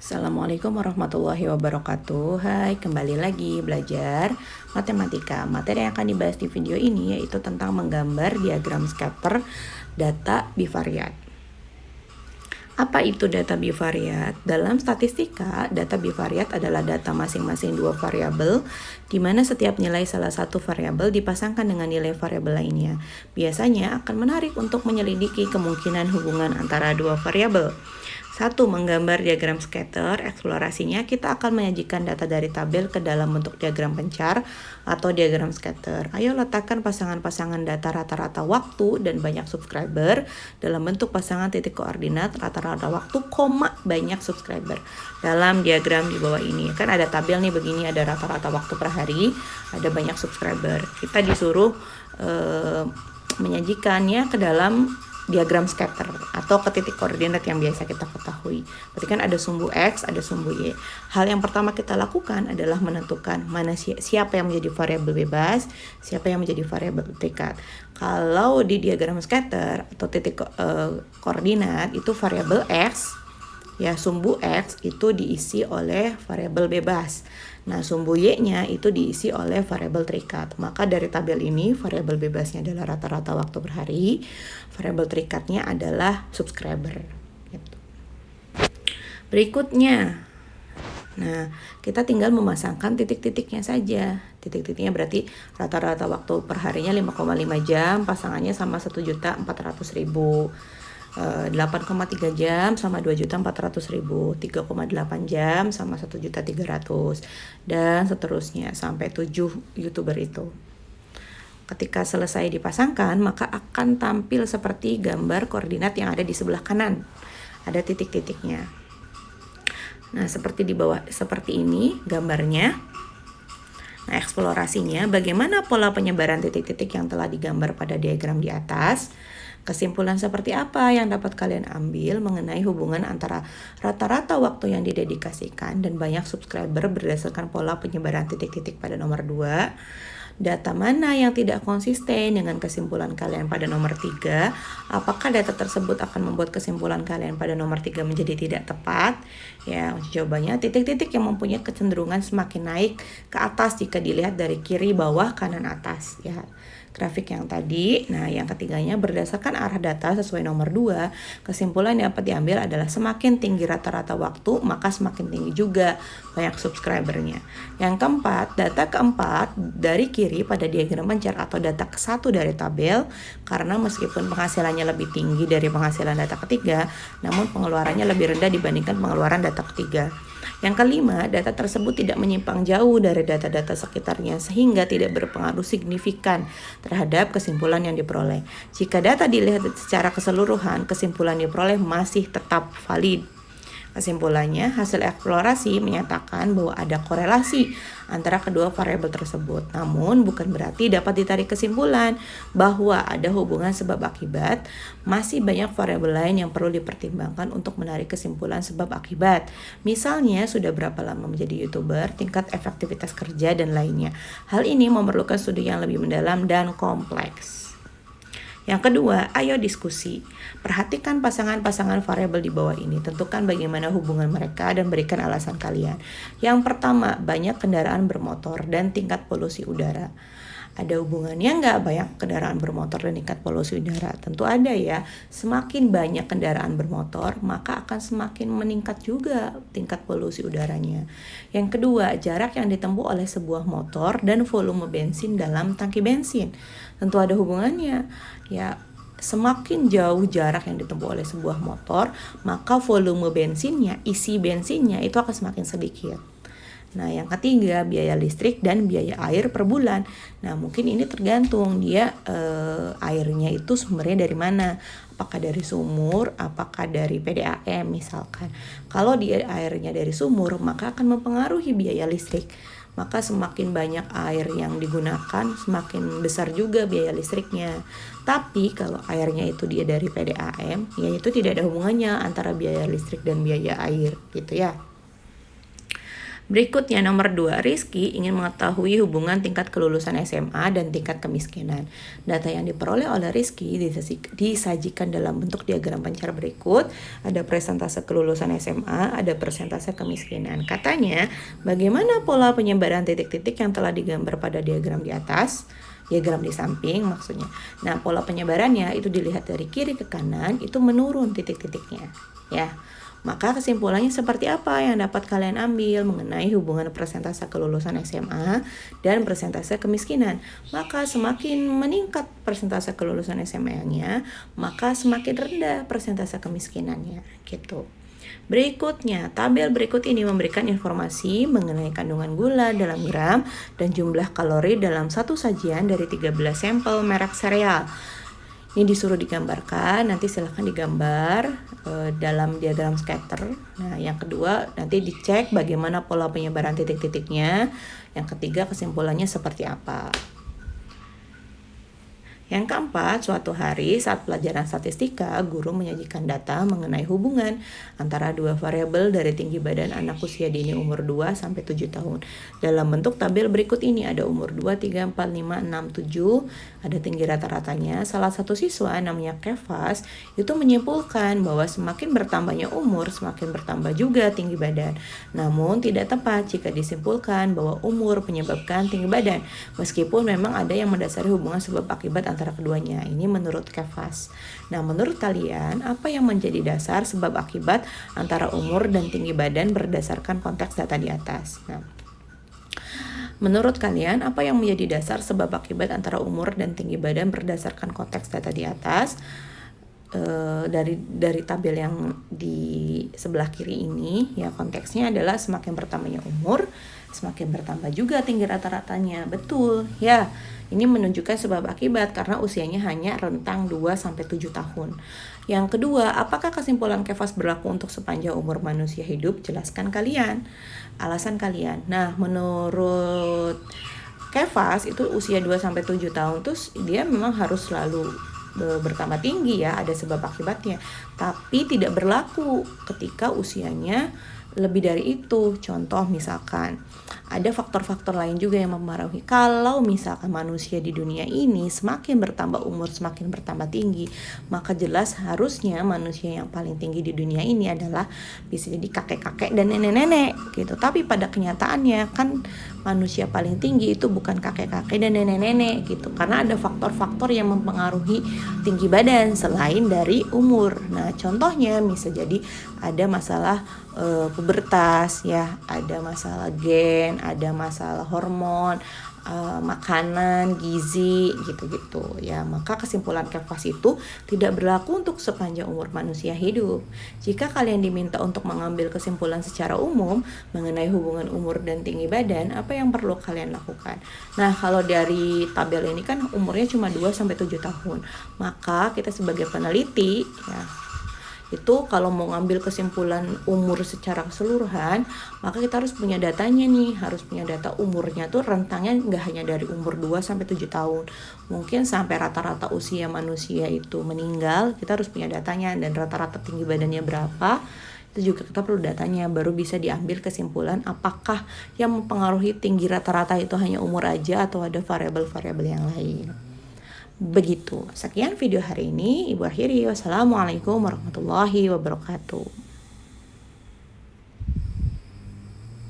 Assalamualaikum warahmatullahi wabarakatuh. Hai, kembali lagi belajar matematika. Materi yang akan dibahas di video ini yaitu tentang menggambar diagram scatter data bivariat. Apa itu data bivariat? Dalam statistika, data bivariat adalah data masing-masing dua variabel di mana setiap nilai salah satu variabel dipasangkan dengan nilai variabel lainnya. Biasanya akan menarik untuk menyelidiki kemungkinan hubungan antara dua variabel. 1. Menggambar diagram scatter. Eksplorasinya kita akan menyajikan data dari tabel ke dalam bentuk diagram pencar atau diagram scatter. Ayo letakkan pasangan-pasangan data rata-rata waktu dan banyak subscriber dalam bentuk pasangan titik koordinat rata-rata waktu, banyak subscriber dalam diagram di bawah ini. Kan ada tabel nih begini, ada rata-rata waktu per hari, ada banyak subscriber. Kita disuruh menyajikannya ke dalam diagram scatter atau ke titik koordinat yang biasa kita ketahui. Berarti kan ada sumbu X, ada sumbu Y. Hal yang pertama kita lakukan adalah menentukan mana siapa yang menjadi variabel bebas, siapa yang menjadi variabel terikat. Kalau di diagram scatter atau titik koordinat itu variabel X, ya sumbu X itu diisi oleh variabel bebas. Nah, sumbu Y-nya itu diisi oleh variabel terikat. Maka dari tabel ini variabel bebasnya adalah rata-rata waktu per hari, variabel terikatnya adalah subscriber. Gitu. Berikutnya, nah kita tinggal memasangkan titik-titiknya saja. Titik-titiknya berarti rata-rata waktu per harinya 5,5 jam, pasangannya sama 1.400.000. 8,3 jam sama 2.400.000, 3,8 jam sama 1.300.000, dan seterusnya sampai 7 YouTuber itu. Ketika selesai dipasangkan, maka akan tampil seperti gambar koordinat yang ada di sebelah kanan. Ada titik-titiknya. Nah, seperti di bawah, seperti ini gambarnya. Nah, eksplorasinya bagaimana pola penyebaran titik-titik yang telah digambar pada diagram di atas. Kesimpulan seperti apa yang dapat kalian ambil mengenai hubungan antara rata-rata waktu yang didedikasikan dan banyak subscriber berdasarkan pola penyebaran titik-titik pada nomor 2? Data mana yang tidak konsisten dengan kesimpulan kalian pada nomor 3? Apakah data tersebut akan membuat kesimpulan kalian pada nomor 3 menjadi tidak tepat? Ya, jawabannya titik-titik yang mempunyai kecenderungan semakin naik ke atas jika dilihat dari kiri, bawah, kanan, atas. Ya, grafik yang tadi. Nah, yang ketiganya berdasarkan arah data sesuai nomor 2, kesimpulan yang dapat diambil adalah semakin tinggi rata-rata waktu, maka semakin tinggi juga banyak subscribernya. Yang keempat, data keempat dari kiri pada diagram pencar atau data ke-1 dari tabel, karena meskipun penghasilannya lebih tinggi dari penghasilan data ketiga, namun pengeluarannya lebih rendah dibandingkan pengeluaran data ketiga. Yang kelima, data tersebut tidak menyimpang jauh dari data-data sekitarnya sehingga tidak berpengaruh signifikan terhadap kesimpulan yang diperoleh. Jika data dilihat secara keseluruhan, kesimpulan yang diperoleh masih tetap valid. Kesimpulannya, hasil eksplorasi menyatakan bahwa ada korelasi antara kedua variabel tersebut. Namun, bukan berarti dapat ditarik kesimpulan bahwa ada hubungan sebab akibat. Masih banyak variabel lain yang perlu dipertimbangkan untuk menarik kesimpulan sebab akibat. Misalnya, sudah berapa lama menjadi YouTuber, tingkat efektivitas kerja, dan lainnya. Hal ini memerlukan studi yang lebih mendalam dan kompleks. Yang kedua, ayo diskusi. Perhatikan pasangan-pasangan variabel di bawah ini. Tentukan bagaimana hubungan mereka dan berikan alasan kalian. Yang pertama, banyak kendaraan bermotor dan tingkat polusi udara. Ada hubungannya nggak banyak kendaraan bermotor dan tingkat polusi udara? Tentu ada ya. Semakin banyak kendaraan bermotor, maka akan semakin meningkat juga tingkat polusi udaranya. Yang kedua, jarak yang ditempuh oleh sebuah motor dan volume bensin dalam tangki bensin. Tentu ada hubungannya. Ya, semakin jauh jarak yang ditempuh oleh sebuah motor, maka volume bensinnya, isi bensinnya itu akan semakin sedikit. Nah, yang ketiga, biaya listrik dan biaya air per bulan. Nah, mungkin ini tergantung dia airnya itu sumbernya dari mana. Apakah dari sumur, apakah dari PDAM misalkan. Kalau dia airnya dari sumur, maka akan mempengaruhi biaya listrik. Maka semakin banyak air yang digunakan, semakin besar juga biaya listriknya. Tapi kalau airnya itu dia dari PDAM, ya itu tidak ada hubungannya antara biaya listrik dan biaya air gitu ya. Berikutnya nomor 2, Rizky ingin mengetahui hubungan tingkat kelulusan SMA dan tingkat kemiskinan. Data yang diperoleh oleh Rizky disajikan dalam bentuk diagram pancar berikut. Ada persentase kelulusan SMA, ada persentase kemiskinan. Katanya, bagaimana pola penyebaran titik-titik yang telah digambar pada diagram di atas? Diagram di samping maksudnya. Nah, pola penyebarannya itu dilihat dari kiri ke kanan, itu menurun titik-titiknya, ya. Maka kesimpulannya seperti apa yang dapat kalian ambil mengenai hubungan persentase kelulusan SMA dan persentase kemiskinan? Maka semakin meningkat persentase kelulusan SMA-nya, maka semakin rendah persentase kemiskinannya, gitu. Berikutnya, tabel berikut ini memberikan informasi mengenai kandungan gula dalam gram dan jumlah kalori dalam satu sajian dari 13 sampel merek sereal. Ini disuruh digambarkan, nanti silahkan digambar dalam diagram scatter. Nah, yang kedua nanti dicek bagaimana pola penyebaran titik-titiknya. Yang ketiga kesimpulannya seperti apa. Yang keempat, suatu hari saat pelajaran statistika, guru menyajikan data mengenai hubungan antara dua variabel dari tinggi badan anak usia dini umur 2 sampai 7 tahun. Dalam bentuk tabel berikut ini ada umur 2, 3, 4, 5, 6, 7, ada tinggi rata-ratanya. Salah satu siswa namanya Kevas itu menyimpulkan bahwa semakin bertambahnya umur, semakin bertambah juga tinggi badan. Namun tidak tepat jika disimpulkan bahwa umur menyebabkan tinggi badan, meskipun memang ada yang mendasari hubungan sebab akibat antara keduanya. Ini menurut Kevas. Nah, menurut kalian apa yang menjadi dasar sebab akibat antara umur dan tinggi badan berdasarkan konteks data di atas? Nah, menurut kalian apa yang menjadi dasar sebab akibat antara umur dan tinggi badan berdasarkan konteks data di atas? Dari tabel yang di sebelah kiri ini, ya, konteksnya adalah semakin bertambahnya umur, semakin bertambah juga tinggi rata-ratanya. Betul, ya. Ini menunjukkan sebab akibat karena usianya hanya rentang 2 sampai 7 tahun. Yang kedua, apakah kesimpulan Kevas berlaku untuk sepanjang umur manusia hidup? Jelaskan kalian. Alasan kalian. Nah, menurut Kevas itu usia 2 sampai 7 tahun terus dia memang harus selalu bertambah tinggi, ya, ada sebab akibatnya. Tapi tidak berlaku ketika usianya lebih dari itu. Contoh misalkan ada faktor-faktor lain juga yang mempengaruhi. Kalau misalkan manusia di dunia ini semakin bertambah umur, semakin bertambah tinggi, maka jelas harusnya manusia yang paling tinggi di dunia ini adalah bisa jadi kakek-kakek dan nenek-nenek gitu. Tapi pada kenyataannya kan manusia paling tinggi itu bukan kakek-kakek dan nenek-nenek gitu, karena ada faktor-faktor yang mempengaruhi tinggi badan selain dari umur. Nah, contohnya bisa jadi ada masalah pubertas, ya, ada masalah gen, ada masalah hormon, makanan, gizi, gitu-gitu, ya. Maka kesimpulan Kevas itu tidak berlaku untuk sepanjang umur manusia hidup. Jika kalian diminta untuk mengambil kesimpulan secara umum mengenai hubungan umur dan tinggi badan, apa yang perlu kalian lakukan? Nah, kalau dari tabel ini kan umurnya cuma 2 sampai 7 tahun. Maka kita sebagai peneliti, ya, itu kalau mau ngambil kesimpulan umur secara keseluruhan, maka kita harus punya datanya nih, harus punya data umurnya tuh rentangnya nggak hanya dari umur 2 sampai 7 tahun. Mungkin sampai rata-rata usia manusia itu meninggal, kita harus punya datanya, dan rata-rata tinggi badannya berapa, itu juga kita perlu datanya, baru bisa diambil kesimpulan apakah yang mempengaruhi tinggi rata-rata itu hanya umur aja atau ada variabel-variabel yang lain. Begitu. Sekian video hari ini. Ibu akhiri. Wassalamualaikum warahmatullahi wabarakatuh.